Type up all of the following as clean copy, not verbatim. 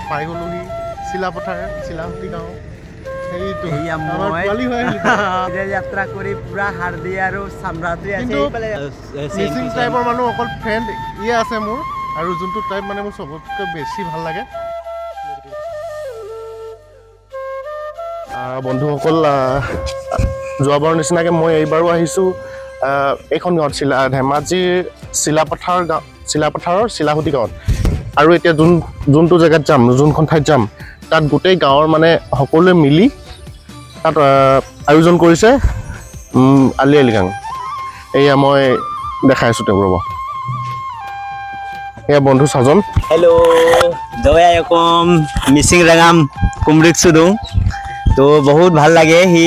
পাই গ'লোহি চিলাপথাৰ চিলাহতি গাঁও সেইটো আমাৰ পোৱালি হৈ যাত্ৰা কৰি পুৰা হাৰ্দি আৰু চামৰাতি আছে মিচিং টাইপৰ মানুহ অকল ফ্ৰেণ্ড ইয়ে আছে মোৰ আৰু যোনটো টাইপ মানে মোৰ চবতকৈ বেছি ভাল লাগে বন্ধুসকল যোৱাবাৰৰ নিচিনাকৈ মই এইবাৰো আহিছোঁ এইখন গাঁৱত ধেমাজিৰ চিলাপথাৰৰ চিলাহুটি গাঁৱত আৰু এতিয়া যোনটো জেগাত যাম যোনখন ঠাইত যাম তাত গোটেই গাঁৱৰ মানে সকলোৱে মিলি তাত আয়োজন কৰিছে আলি আই লৃগাং এয়া মই দেখাই আছোঁ তেওঁ ৰ'ব এয়া বন্ধু সাজন হেল্ল' জয়াকম মিচিং ৰাগাম কুমৰিক সুদুং তো বহুত ভাল লাগে সি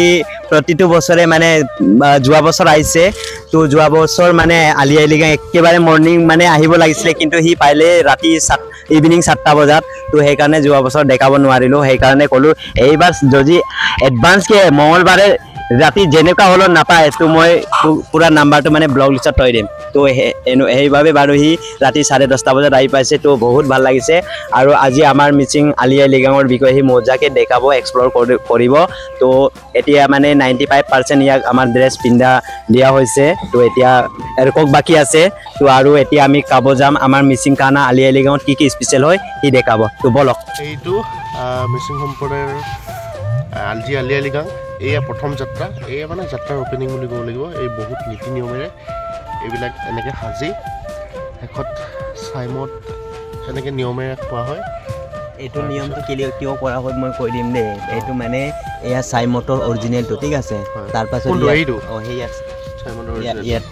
প্ৰতিটো বছৰে মানে যোৱা বছৰ আহিছে তো যোৱা বছৰ মানে আলি আই লৃগাং একেবাৰে মৰ্ণিং মানে আহিব লাগিছিলে কিন্তু সি পাৰিলে ৰাতি ইভিনিং 7টা বজাত তো সেইকাৰণে যোৱা বছৰ দেখাব নোৱাৰিলোঁ সেইকাৰণে ক'লোঁ এইবাৰ যদি এডভান্সকৈ মঙলবাৰে ৰাতি যেনেকুৱা হ'লেও নাপায় তো মই পুৰা নাম্বাৰটো মানে ব্লগ লিষ্টত থৈ দিম তো সেইবাবে বাৰু সি ৰাতি 10:30 বজাত আহি পাইছে তো বহুত ভাল লাগিছে আৰু আজি আমাৰ মিচিং আলি আই লৃগাঙৰ বিষয়ে সি মজাকৈ দেখাব এক্সপ্ল'ৰ কৰিব তো এতিয়া মানে 95% ইয়াক আমাৰ ড্ৰেছ পিন্ধা দিয়া হৈছে তো এতিয়া এৰকক বাকী আছে তো আৰু এতিয়া আমি খাব যাম আমাৰ মিচিং খানা আলি আই লৃগাঙত কি স্পেচিয়েল হয় সি দেখাব তো বলক এইটো মিচিং সম্প্ৰদায়ৰ আলি আই লৃগাং এয়া প্ৰথম যাত্ৰা এয়া মানে যাত্ৰাৰ অপেনিং বুলি ক'ব লাগিব এই বহুত নীতি নিয়মেৰে এইবিলাক এনেকৈ সাজি শেষত চাইমত এনেকৈ নিয়মেৰে খোৱা হয় এইটো নিয়মটো কিয় কৰা হয় মই কৈ দিম দেই এইটো মানে এয়া চাইমটৰ অৰিজিনেলটো ঠিক আছে তাৰপাছত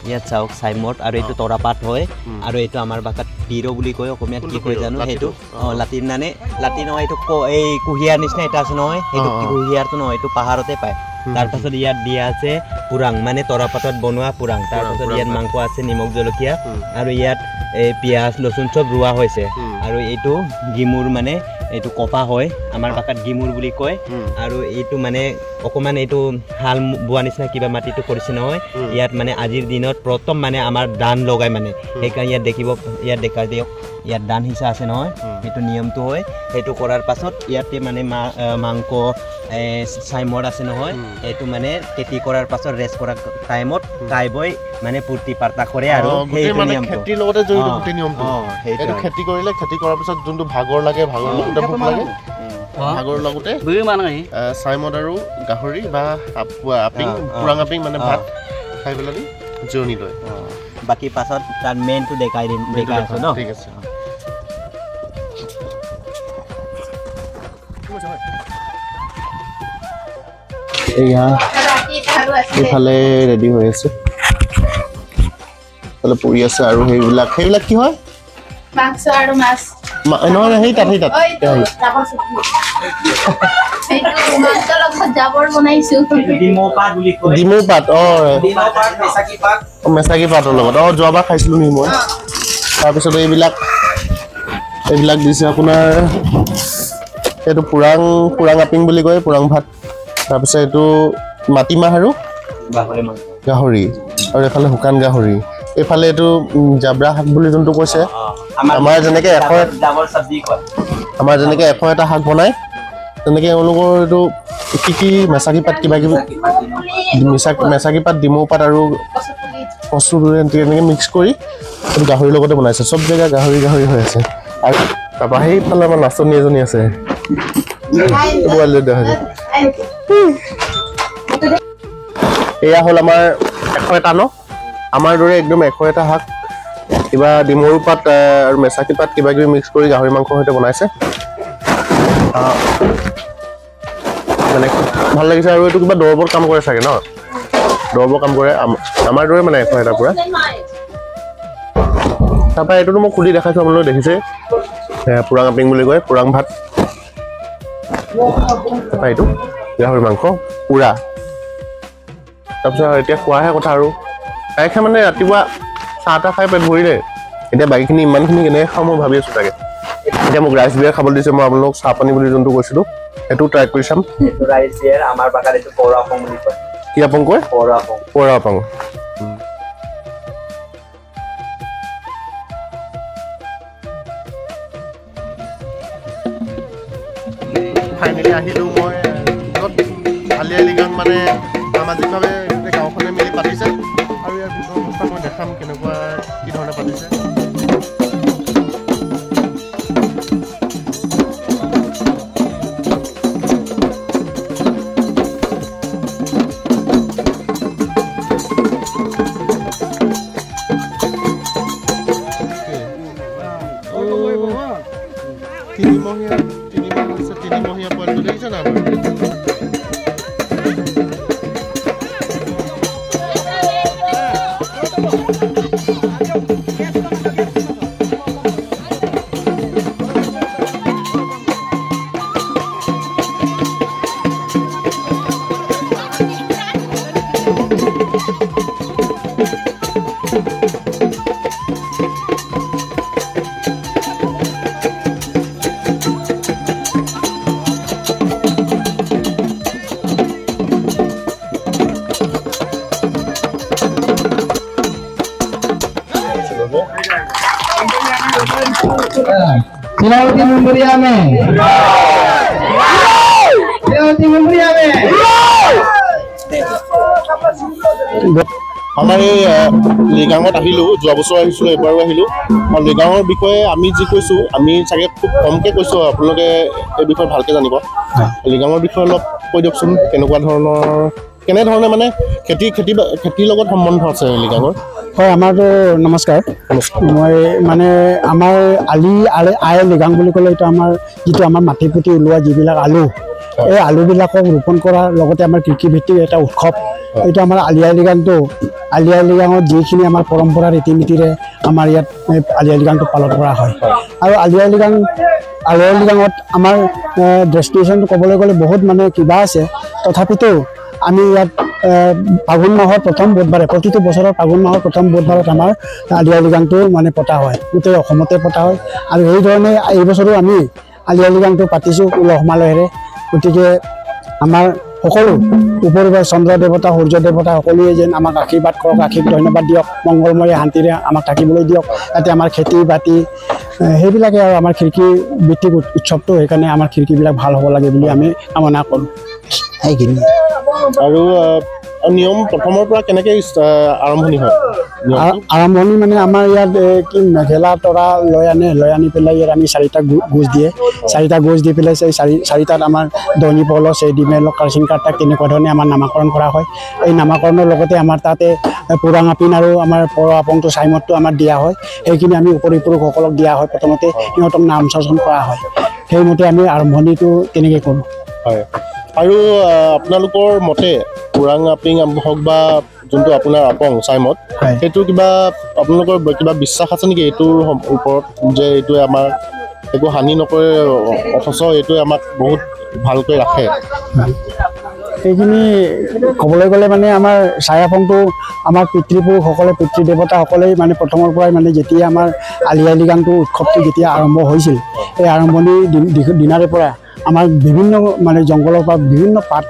ইয়াত চাওক চাইমট আৰু এইটো তৰাপাত হয় আৰু এইটো আমাৰ ভাষাত পিৰ' বুলি কয় অসমীয়াত কি কয় জানো সেইটো লাটিন নহয় এইটো এই কুঁহিয়াৰ নিচিনা এটা আছে নহয় সেইটো কুঁহিয়াৰটো নহয় এইটো পাহাৰতে পায় তাৰপাছত ইয়াত দিয়া আছে পুৰাং মানে তৰাপাতত বনোৱা পুৰাং তাৰপাছত ইয়াত মাংস আছে নিমখ জলকীয়া আৰু ইয়াত এই পিঁয়াজ লচুন চব ৰোৱা হৈছে আৰু এইটো গিমুৰ মানে এইটো কপা হয় আমাৰ ভাষাত গিমুৰ বুলি কয় আৰু এইটো মানে অকণমান এইটো হাল বোৱা নিচিনা কিবা মাটিটো কৰিছে নহয় ইয়াত মানে আজিৰ দিনত প্ৰথম মানে আমাৰ দান লগাই মানে সেইকাৰণে ইয়াত দেখা দিয়ক ইয়াত দান হিচা আছে নহয় সেইটো নিয়মটো হয় সেইটো কৰাৰ পাছত ইয়াতে মানে মাংস চাইমট আছে নহয় এইটো মানে খেতি কৰাৰ পাছত ৰেষ্ট কৰা টাইমত খাই বৈ মানে ফূৰ্তি পাৰ্তা কৰে আৰু সেইটো নিয়মটো খেতিৰ লগতে জড়িত গোটেই নিয়মটো এইটো খেতি কৰিলে খেতি কৰাৰ পিছত যোনটো ভাগৰ লাগে ভাগৰ লগতে ভোক লাগে ভাগৰ লগতে চাইমট আৰু গাহৰি বা আপিং পুৰাং আপিং মানে ভাত খাই পেলাই জিৰণি লয় বাকী পাছত তাৰ মেইনটো দেখাই আছোঁ ন ঠিক আছে এয়া এইফালে ৰেডি হৈ আছে এইফালে পৰি আছে আৰু সেইবিলাক কি হয় মাংস আৰু মাছ নহয় সেই তাত ডিমৌ পাত মেচাকি পাতৰ লগত যোৱাবাৰ খাইছিলোঁ নি মই তাৰপিছত এইবিলাক দিছে আপোনাৰ এইটো পুৰাং আপিং বুলি কয় পুৰাং ভাত তাৰপিছত এইটো মাটিমাহ আৰু গাহৰি আৰু এইফালে শুকান গাহৰি এইফালে এইটো জাব্ৰা শাক বুলি যোনটো কৈছে আমাৰ যেনেকৈ এশ এটা শাক বনায় তেনেকৈ এওঁলোকৰ এইটো কি মেচাকি পাত কিবা কিবি মেচাকি পাত ডিমৌ পাত আৰু কচু এনেকৈ মিক্স কৰি এইটো গাহৰিৰ লগতে বনাইছে চব জেগা গাহৰি হৈ আছে আৰু তাৰপৰা সেইফালে আমাৰ নাচনী এজনী আছে এয়া হ'ল আমাৰ 100 ন আমাৰ দৰে একদম 100 শাক কিবা ডিমৰু পাত আৰু মেচাকি পাত কিবা কিবি মিক্স কৰি গাহৰি মাংসৰ সৈতে বনাইছে মানে ভাল লাগিছে আৰু এইটো কিবা দৰবৰ কাম কৰে চাগে ন দৰবৰ কাম কৰে আমাৰ দৰে মানে 100 পুৰা তাৰপৰা এইটোতো মই খুলি দেখাইছোঁ আপোনালোকে দেখিছে পুৰাং আপিং বুলি কয় পুৰাং ভাত তাৰপৰা এইটো গাহৰি মাংস পুৰা তাৰপিছত এতিয়া খোৱাহে কথা আৰু খাই মানে ৰাতিপুৱা চাহ খাই পেট ভৰিলে এতিয়া বাকীখিনি ইমানখিনি কেনেকৈ খাওঁ মই ভাবি আছোঁ তাকে এতিয়া মোক ৰাইচ বিয়াৰ খাবলৈ দিছে মই আপোনালোকক চাহ পানী বুলি যোনটো কৈছিলোঁ সেইটো ট্ৰাই কৰি চাম ৰাইচ বিয়াৰ আমাৰ ভাষাত এইটো পৌৰা আপং বুলি কয় কি আপং কয় পৌৰা আপং ফাইনেলি আহিলোঁ মই য'ত আলি আই লৃগাং মানে সামাজিকভাৱে গাঁওখনে মিলি পাতিছে আৰু ইয়াৰ বিহু অনুষ্ঠান মই দেখাম কেনেকুৱা কি ধৰণে পাতিছে তিনিমহীয়া পোৱালিটো দেখিছে না Silauti memberiame. Silauti memberiame. আমাৰ এই লৃগাঙত আহিলোঁ যোৱা বছৰ আহিছিলোঁ এবাৰো আহিলোঁ আৰু লৃগাঙৰ বিষয়ে আমি যি কৈছোঁ আমি চাগে খুব কমকৈ কৈছোঁ আপোনালোকে এই বিষয়ে ভালকৈ জানিব লৃগাঙৰ বিষয়ে অলপ কৈ দিয়কচোন কেনেধৰণে মানে খেতিৰ লগত সম্বন্ধ আছে লৃগাঙৰ হয় আমাৰতো নমস্কাৰ মই মানে আমাৰ আই লৃগাং বুলি ক'লে এইটো আমাৰ যিটো আমাৰ মাটি পুতি ওলোৱা যিবিলাক আলু এই আলুবিলাকক ৰোপণ কৰাৰ লগতে আমাৰ কৃষিভিত্তিক এটা উৎসৱ এইটো আমাৰ আলি আই লৃগাংটো আলি আই লৃগাঙত যিখিনি আমাৰ পৰম্পৰা ৰীতি নীতিৰে আমাৰ ইয়াত আলি আই লৃগাংটো পালন কৰা হয় আৰু আলি আই লৃগাঙত আমাৰ ডেষ্টিনেশ্যনটো ক'বলৈ গ'লে বহুত মানে কিবা আছে তথাপিতো আমি ইয়াত ফাগুন মাহৰ প্ৰথম বুধবাৰে প্ৰতিটো বছৰৰ ফাগুন মাহৰ প্ৰথম বুধবাৰত আমাৰ আলি আই লৃগাংটো মানে পতা হয় গোটেই অসমতে পতা হয় আৰু সেইধৰণে এই বছৰো আমি আলি আই লৃগাংটো পাতিছোঁ উলহ মালহেৰে গতিকে আমাৰ সকলো ওপৰৰ চন্দ্ৰ দেৱতা সূৰ্য দেৱতা সকলোৱে যেন আমাক আশীৰ্বাদ কৰক আশীষ ধন্যবাদ দিয়ক মংগলময় শান্তিৰে আমাক থাকিবলৈ দিয়ক যাতে আমাৰ খেতি বাতি সেইবিলাকে আৰু আমাৰ কৃষি ভিত্তিক উৎসৱটো সেইকাৰণে আমাৰ কৃষিবিলাক ভাল হ'ব লাগে বুলি আমি কামনা কৰোঁ সেইখিনি আৰু নিয়ম প্ৰথমৰ পৰা কেনেকৈ আৰম্ভণি হয় আৰম্ভণি মানে আমাৰ ইয়াত কি মেখেলা তৰা লৈ আনি পেলাই ইয়াত আমি চাৰিটা গোজ দি পেলাই চাৰিটাত আমাৰ দৈনী পল চেডি মেল কাৰ্চিং কাৰ্টাক তেনেকুৱা ধৰণে আমাৰ নামাকৰণ কৰা হয় এই নামাকৰণৰ লগতে আমাৰ তাতে পুৰাং আপিন আৰু আমাৰ পৰ আপংটো চাইমদটো আমাৰ দিয়া হয় সেইখিনি আমি উপৰি পুৰুষসকলক দিয়া হয় প্ৰথমতে সিহঁতক নাম চাচন কৰা হয় সেইমতে আমি আৰম্ভণিটো তেনেকৈ কৰোঁ হয় আৰু আপোনালোকৰ মতে পুৰাং আপিং হওক বা যোনটো আপোনাৰ আপং চাইমদ সেইটো কিবা আপোনালোকৰ কিবা বিশ্বাস আছে নেকি এইটোৰ ওপৰত যে এইটোৱে আমাৰ একো হানি নকৰে অথচ এইটোৱে আমাক বহুত ভালকৈ ৰাখে সেইখিনি ক'বলৈ গ'লে মানে আমাৰ চাই আপংটো আমাৰ পিতৃপুৰুষসকলে পিতৃ দেৱতাসকলেই মানে প্ৰথমৰ পৰাই মানে যেতিয়া আমাৰ আলি আই লৃগাংটো উৎসৱটো যেতিয়া আৰম্ভ হৈছিল এই আৰম্ভণিৰ দিনাৰে পৰা আমাৰ বিভিন্ন মানে জংঘলৰ পৰা বিভিন্ন পাত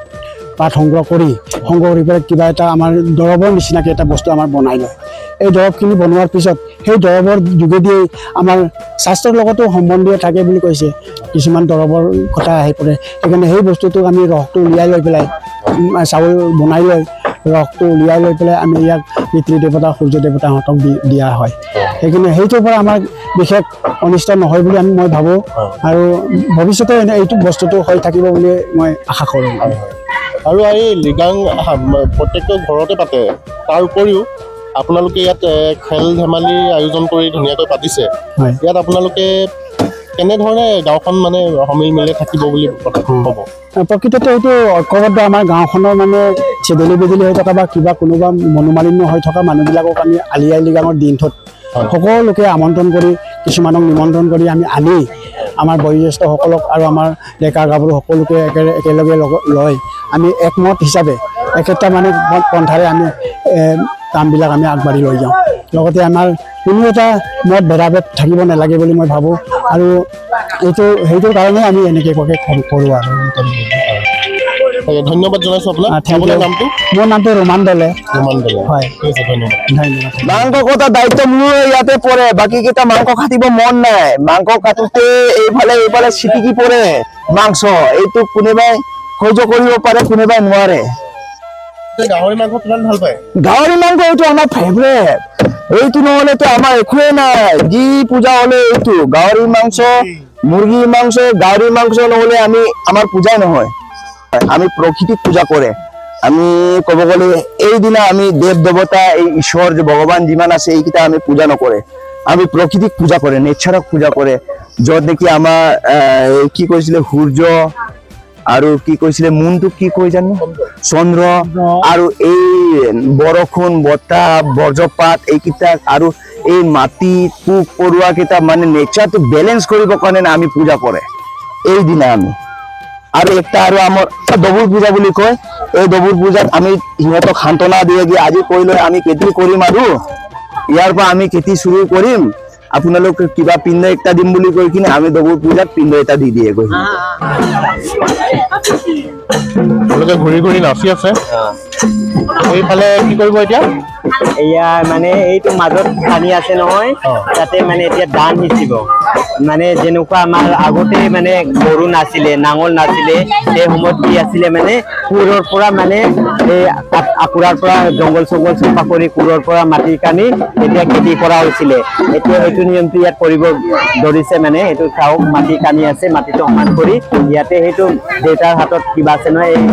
সংগ্ৰহ কৰি পেলাই কিবা এটা আমাৰ দৰৱৰ নিচিনাকৈ এটা বস্তু আমাৰ বনাই লয় এই দৰৱখিনি বনোৱাৰ পিছত সেই দৰৱৰ যোগেদিয়েই আমাৰ স্বাস্থ্যৰ লগতো সম্বন্ধীয় থাকে বুলি কৈছে কিছুমান দৰৱৰ কথা আহি পৰে সেইকাৰণে সেই বস্তুটোক আমি ৰসটো উলিয়াই লৈ পেলাই চাউল বনাই লৈ ৰসটো উলিয়াই লৈ পেলাই আমি ইয়াক পিতৃ দেৱতা সূৰ্য দেৱতাহঁতক দিয়া হয় সেইকাৰণে সেইটোৰ পৰা আমাৰ বিশেষ অনিষ্ট নহয় বুলি মই ভাবোঁ আৰু ভৱিষ্যতে এইটো বস্তুটো হৈ থাকিব বুলি মই আশা কৰোঁ আৰু এই লৃগাং প্ৰত্যেকটো ঘৰতে পাতে তাৰ উপৰিও আপোনালোকে ইয়াত খেল ধেমালি আয়োজন কৰি ধুনীয়াকৈ পাতিছে ইয়াত আপোনালোকে কেনেধৰণে গাঁওখন মানে সমিল মিলে থাকিব বুলি হ'ব প্ৰকৃততে এইটো ঐক্যবদ্ধ আমাৰ গাঁওখনৰ মানে চেদেলি বেদেলি হৈ থকা বা কিবা কোনোবা মনোমালিন্য হৈ থকা মানুহবিলাকক আমি আলি আই লৃগাঙৰ দিনটোত সকলোকে আমন্ত্ৰণ কৰি কিছুমানক নিমন্ত্ৰণ কৰি আমি আনি আমাৰ বয়োজ্যেষ্ঠসকলক আৰু আমাৰ ডেকা গাভৰু সকলোকে একেলগে লৈ আমি একমত হিচাপে একেটা মানে পন্থাৰে আমি কামবিলাক আমি আগবাঢ়ি লৈ যাওঁ লগতে আমাৰ কোনো এটা মত ভেদাভেদ থাকিব নালাগে বুলি মই ভাবোঁ আৰু সেইটোৰ কাৰণে আমি এনেকৈ কৰোঁ আৰু ধন্যবাদ জনাইছো আপোনাক আপোনাৰ নামটো মোৰ নামটো ৰোমান দলে হয় ঠিক আছে ধন্যবাদ মাংস কটা দায়িত্ব মোৰ ইয়াতে পৰে বাকি কেইটা মাংস কাটিব মন নাই মাংস কাটোতে এইফালে চিটিকি পৰে মাংস এইটো কোনোবাই সহ্য কৰিব পাৰে কোনোবাই নোৱাৰে গাহৰি মাংস কিমান ভাল পায় গাহৰি মাংস এইটো আমাৰ ফেভৰেট এইটো নহলেতো আমাৰ একোৱে নাই যি পূজা হলে এইটো গাহৰি মাংস মুৰ্গী মাংস গাহৰি মাংস নহলে আমাৰ পূজাই নহয় আমি প্ৰকৃতিক পূজা কৰে আমি ক'ব গ'লে এই দিনা আমি দেৱ দেৱতা এই ঈশ্বৰ যে ভগৱান যিমান আছে এইকেইটা আমি পূজা নকৰে আমি প্ৰকৃতিক পূজা কৰে নেচাৰক পূজা কৰে য'ত নেকি আমাৰ কি কৈছিলে সূৰ্য আৰু কি কৈছিলে মুনটো কি কৈ জানো চন্দ্ৰ আৰু এই বৰষুণ বতাহ বজ্ৰপাত এইকেইটা আৰু এই মাটি পোক পৰুৱা কেইটা মানে নেচাৰটো বেলেঞ্চ কৰিবৰ কাৰণে আমি পূজা কৰে এই দিনা আমি আৰু একটা আৰু আমাৰ দবুৰ পূজা বুলি কয় এই দবুৰ পূজাত আমি সিহঁতক সান্তনা দিয়ে কি আজি কৈ লৈ আমি খেতি কৰিম আৰু ইয়াৰ পৰা আমি খেতি শুৰু কৰিম আপোনালোক কিবা পিণ্ড একটা দিম বুলি কৈ কিনে আমি দবুৰ পূজাত পিণ্ড এটা দি দিয়ে গৈ তেওঁলোকে ঘূৰি ঘূৰি নাচি আছে এইফালে কি কৰিব এতিয়া এয়া মানে এইটো মাজত পানী আছে নহয় তাতে মানে এতিয়া ধান সিঁচিব মানে যেনেকুৱা আমাৰ আগতে মানে গৰু নাছিলে নাঙল নাছিলে সেই সময়ত কি আছিলে মানে কোৰৰ পৰা মানে এই আপুৰাৰ পৰা জংঘল চংঘল চাফা কৰি কোৰৰ পৰা মাটি কানি এতিয়া খেতি কৰা হৈছিলে এতিয়া সেইটো নিয়মটো ইয়াত কৰিব ধৰিছে মানে এইটো চাওক মাটি কানি আছে মাটিটো সমান কৰি ইয়াতে সেইটো দেউতাৰ হাতত কিবা আছে নহয় এই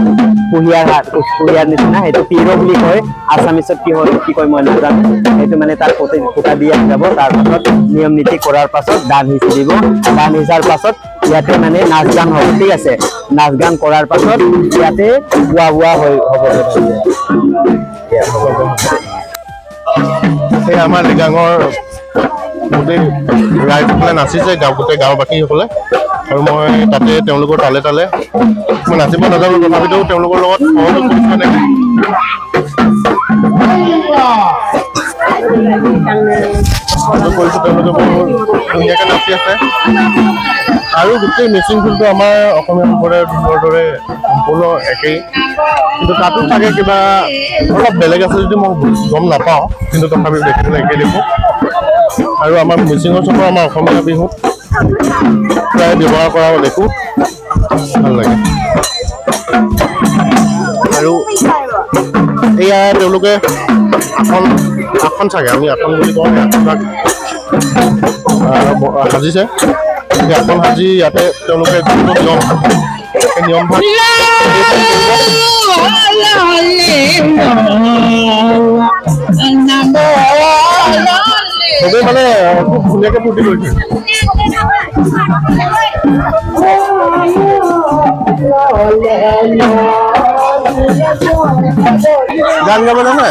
কুঁহিয়াৰ নিচিনা সেইটো পিৰ বুলি কয় আছামিছত কি কয় মই নাজানো সেইটো মানে তাৰ ফুটা দিয়া যাব তাৰ পাছত নিয়ম নীতি কৰাৰ পাছত ধান সিঁচি দিব ধান সিঁচাৰ পাছত ইয়াতে মানে নাচ গান হ'ব ঠিক আছে নাচ গান কৰাৰ পাছত ইয়াতে খোৱা বোৱা হ'ব এই আমাৰ লিগাঙৰ গোটেই ৰাইজসকলে নাচিছে গোটেই গাঁওবাসীসকলে আৰু মই তাতে তেওঁলোকৰ তালে তালে মই নাচিব নাজানো তথাপিতো তেওঁলোকৰ লগত সহযোগ কৰিছোঁ নেকি কৰিছোঁ তেওঁলোকে বহুত ধুনীয়াকৈ নাচি আছে আৰু গোটেই মিচিং ফুলটো আমাৰ অসমীয়া সম্প্ৰদায়ৰ দৰে সম্পূৰ্ণ একেই কিন্তু তাতো চাগে কিবা অলপ বেলেগ আছে যদি মই গম নাপাওঁ কিন্তু তথাপিও দেখিবলৈ একেই দেখোঁ আৰু আমাৰ মিচিঙৰ চবৰ আমাৰ অসমীয়া বিহুত প্ৰায় ব্যৱহাৰ কৰা দেখোঁ ভাল লাগে আৰু এয়া তেওঁলোকে আসন চাগে আমি আসন বুলি কওঁ সাজিছে সেই আসন সাজি ইয়াতে তেওঁলোকে যিটো নিয়ম সেই নিয়মভাগ চবেই মানে খুব ধুনীয়াকৈ ফূৰ্তি কৰিছে গান গাব জানে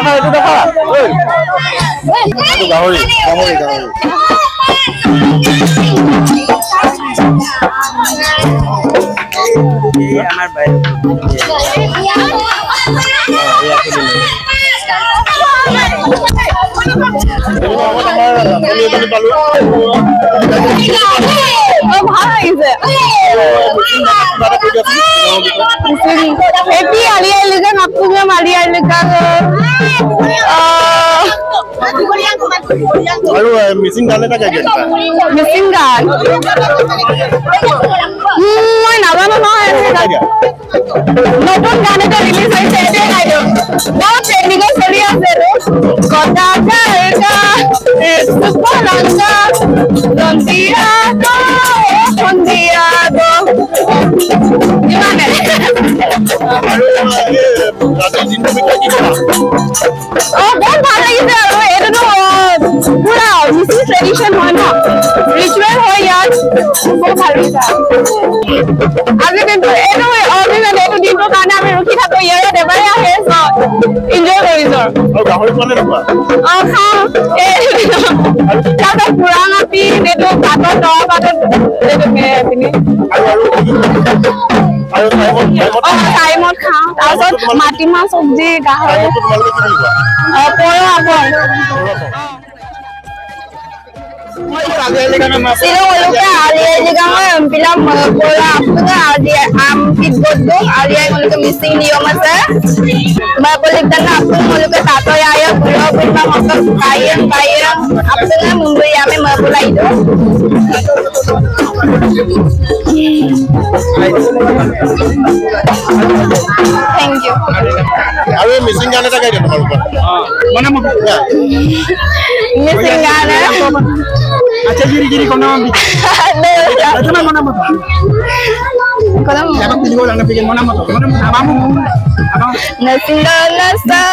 এইটো দেখা এইটো গাহৰি আৰু মিচিং গান এটা গাই মিচিং গান মই নাজানো নহয় নতুন গান এটা ৰিলিজ হৈছে এইটোৱে গাই দিওঁ বহুত টেকনিকেল চলি আছে গটা গায়কা সুপৰাংগা ৰন্দিয়া সন্ধিয়া ইমানে বহুত ভাল লাগিছে আৰু এইটোতো পুৰা মিচিং ট্ৰেডিশ্যন হয় ন ৰিচুৱেল হয় ইয়াত বহুত ভাল লাগিছে আজি দিনটো এইটো অভিযান এইটো দিনটোৰ কাৰণে আমি ৰখি থাকো ইয়াত এবাৰে আহে এনজয় কৰিছো খাওঁ তাৰপিছত পুৰা মাটি এইটো পাতত দৰা পাতত পিনি টাইমত খাওঁ তাৰপিছত মাটিমাহ চব্জি গাহৰি Sino uluknya alia juga mah bilang bola apa alia ampit bodong alia yang uluk missing dia masa. Bapak dan aku uluk tato ya ya bola bola masuk kain apa nggak membeli ame bola itu. Thank you. আৰু এই মিচিং গান এটা গাই দিয়া তোমালোকৰ Missing gana. আচ্ছা গিরি কোন নাম দি আচ্ছা না মনা মত Kalau Dapat pilih orang nak mana mot amamu nasindo nasa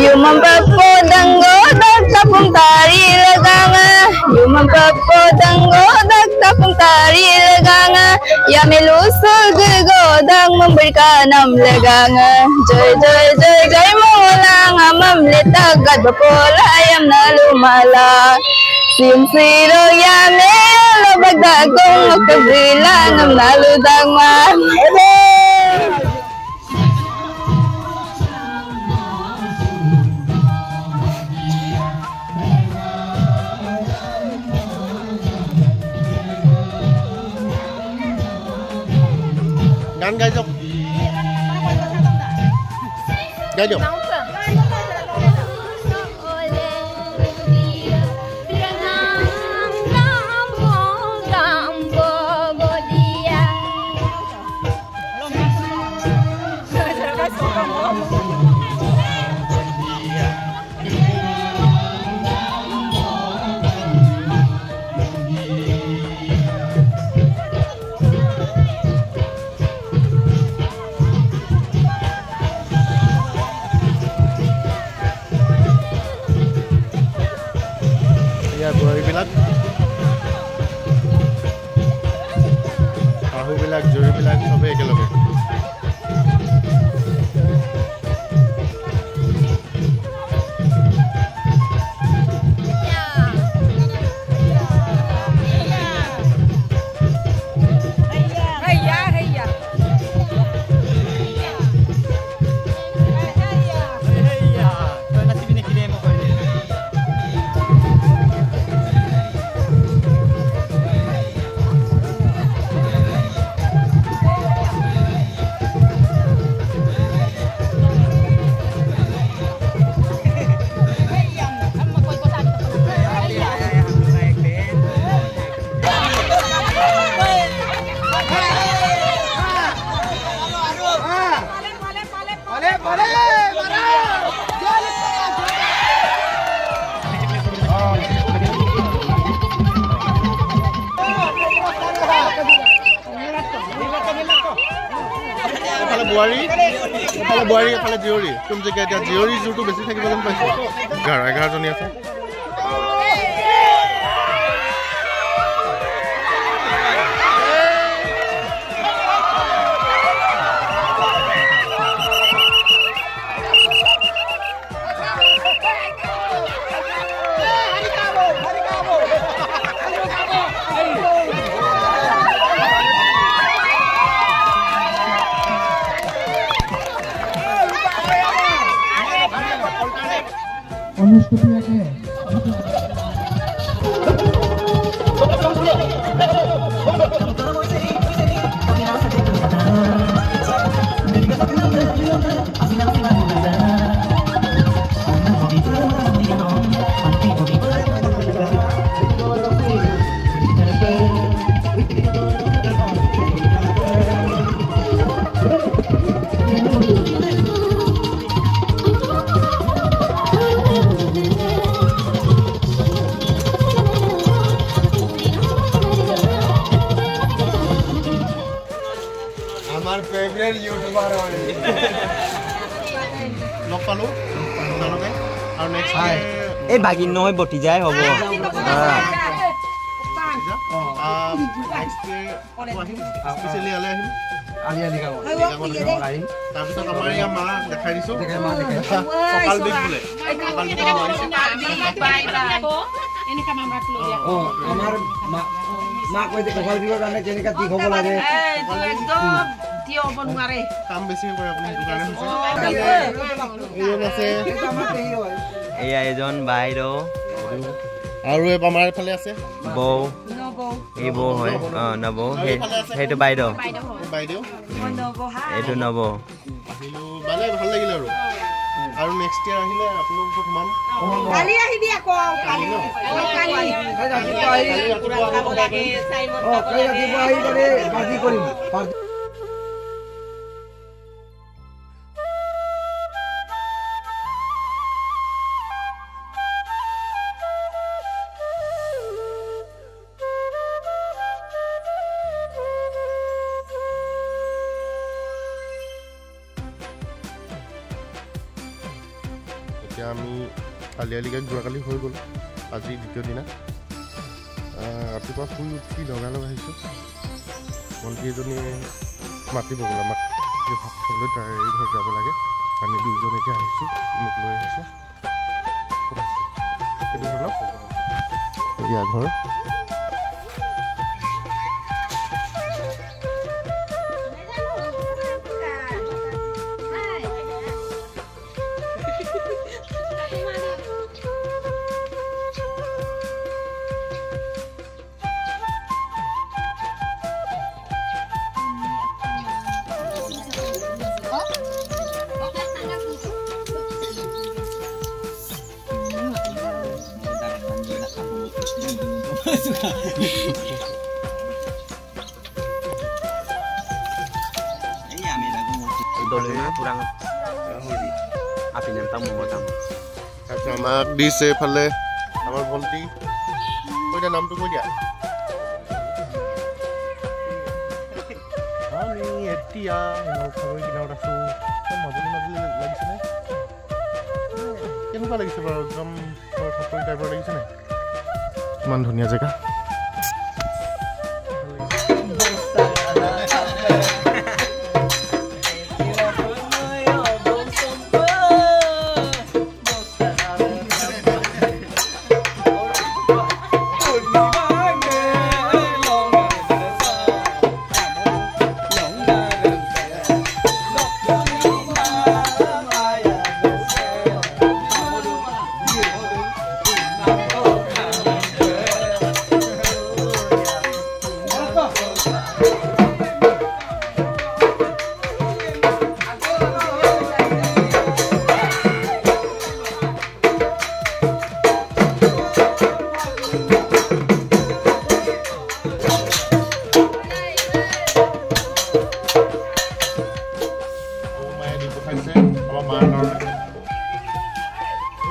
Yung mampapodang godag tapong tari laganga Yung mampapodang godag tapong tari laganga Ya melusog godang memberi kanam laganga Joy joy joy joy mulang amam letagad bapolayam na lumala Simsiro yame labagdagong magkabilang ang naludang man গান গাই যাওক গাই দিয়ক বোৱাৰীবিলাক শাহুবিলাক জুৰিবিলাক চবেই একেলগে বোৱাৰী এফালে জীয়ৰী কোন জেগা এতিয়া জীয়ৰী জোৰটো বেছি থাকিব যেন পাইছোঁ 11জনী আছে আমাৰ ফেভাৰিট ইউটিউবাৰ হয় লগ পালো জানোকে আৰু নেক্সট এই বাগিন নহয় বটি যায় হ'ব নেক্সট স্পেশালি আলে আহিম আলিয়া দিগা আহিম তাৰপিছত আমাৰ ইয়া মা দেখাই দিছো সকাল বিক বোলে সকাল বিক এনেকা মামৰা তুলি দিয়া আমাৰ মা কৈ যে কপাল বিকৰ কাৰণে কেনেকা ঠিক হ'ব লাগে একদম কাম বেছি কৰে আপুনি সেইটো কাৰণে এইজন আছে এয়া এজন বাইদেউ আৰু আমাৰ এইফালে আছে বৌ এই বৌ হয় নবৌ সেইটো বাইদেউ বাইদেউ এইটো নবৌ আহিলো মানে ভাল লাগিলে আৰু নেক্সট ইয়াৰ আহিলে আপোনালোকক সোমাম কালি আহিবি আকৌ কালি এতিয়া আমি আলিআলিগাঁৱত যোৱাকালি হৈ গ'ল আজি দ্বিতীয় দিনা ৰাতিপুৱা শুই উঠি লগালগ আহিছোঁ ভণ্টি এজনীয়ে মাতিব গ'ল আমাক ভাত খাবলৈ তাৰ এই ঘৰত যাব লাগে আমি দুইজন এতিয়া আহিছোঁ মোক লৈ আহিছে সেইটো ধৰক এয়া ঘৰ তাৰপিছত আমাক দিছে এইফালে আমাৰ ভণ্টি কৈ দিয়া নামটো কৈ দিয়া আমি এতিয়া নৌখাগৰি কিনাৰত আছোঁ মাজুলী লাগিছেনে কেনেকুৱা লাগিছে বাৰু একদম চাপৰি টাইপৰ লাগিছেনে ইমান ধুনীয়া জেগা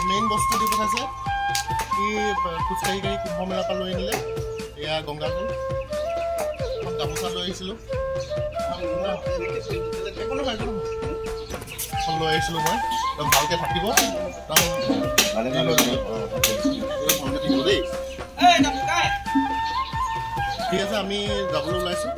মেইন বস্তু দি পঠাইছে কি খোজকাঢ়ি কাঢ়ি কুম্ভ মেলাৰ পৰা লৈ আনিলে এয়া গংগাজল গামোচা লৈ আহিছিলোঁ লৈ আহিছিলোঁ মই ভালকৈ থাকিব ঠিক আছে আমি যাবলৈ ওলাইছোঁ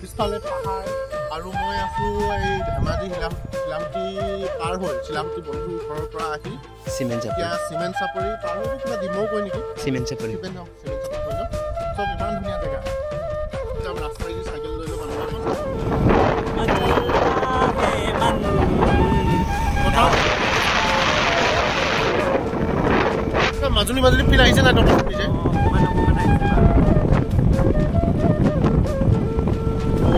পিছফালে পাহাৰ আৰু মই আছোঁ এই ধেমাজি শিলামতি পাৰ হৈ শিলামতি বন্ধুৰ ঘৰৰ পৰা আহি এতিয়া চিমেণ্ট চাপৰি পাৰ হৈ কিবা ডিমৌ কয় নেকি চিমেণ্ট চাপৰি কৈ লওঁ চব ইমান ধুনীয়া জেগা ৰাস্তাইদি চাইকেল লৈ লৈ মাজুলী ফিল আহিছে নাই তহঁতৰ নিজে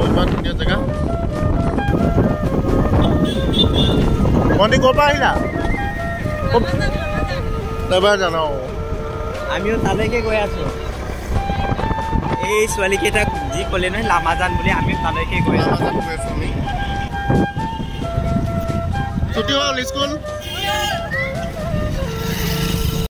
ইমান ধুনীয়া জেগা ভণ্টি ক'ৰ পৰা আহিলা এবাৰ জানাও আমিও তালৈকে গৈ আছোঁ এই ছোৱালীকেইটাক যি ক'লে নহয় লামাজান বুলি আমিও তালৈকে গৈ আছোঁ ছুটি হ'ল স্কুল